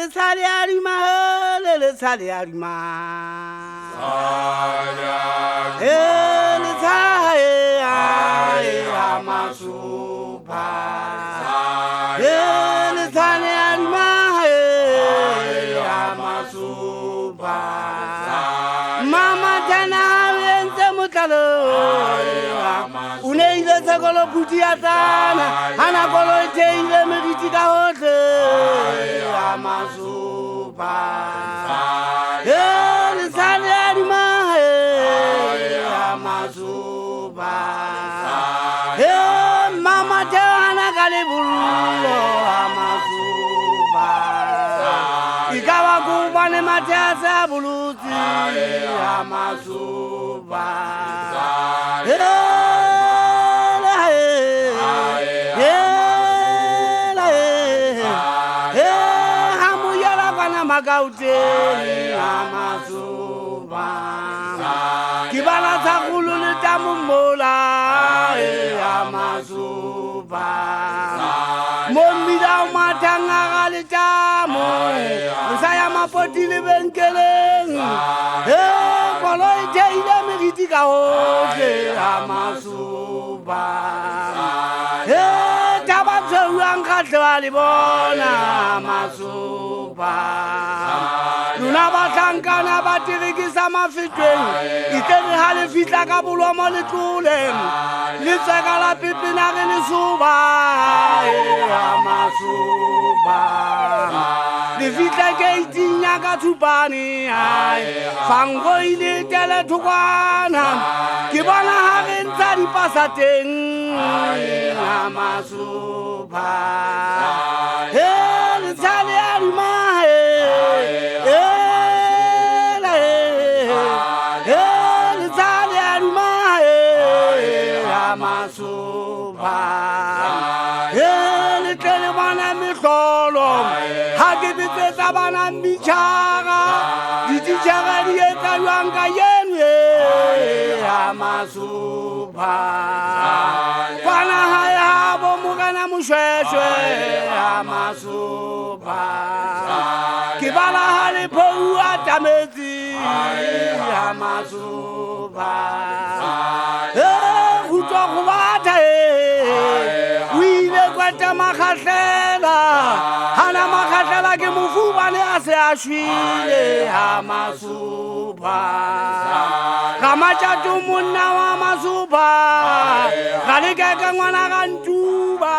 le sale arima, le sale arima. Le sale amasupa. Le sale arima, amasupa. Mama jana vente mutalo. Une ile sekolo putiatana, ana kolo ile meditika hote. Amasupa. Le sale arima, amasupa. Mama jana kalibulu, amasupa. Ikawa kubane matasa buluti, amasupa. Magaute amasuba kibala takulu le tamumola amasuba momida matanga gale tamu saya mapoti le benkeleng kolo iteile meritika hote amasuba tabatso uangkatwali bona amasuba luna batlankana ba dirikisa mafeteng itene ha le fitla ka bolomo le tloleng le tsaka la pipina re le suba amasuba le fitla ke itinya ka thupane fango ile tele thukwana ke bona ha re ntsa dipasateng amasuba le tsale arima amasuba le tele bana mihlolo ha ke bitsetsa bana michara ditijara di etsa jwang ka yenu amasuba bana ha ya bo mokana moshweshwe amasuba ke bala ha le phou atametse amasuba makhatlela hana makhatlela ke mofubane a se a shwile amasuba kamatjatu monna wa masuba ga le ka ngwana ga ntuba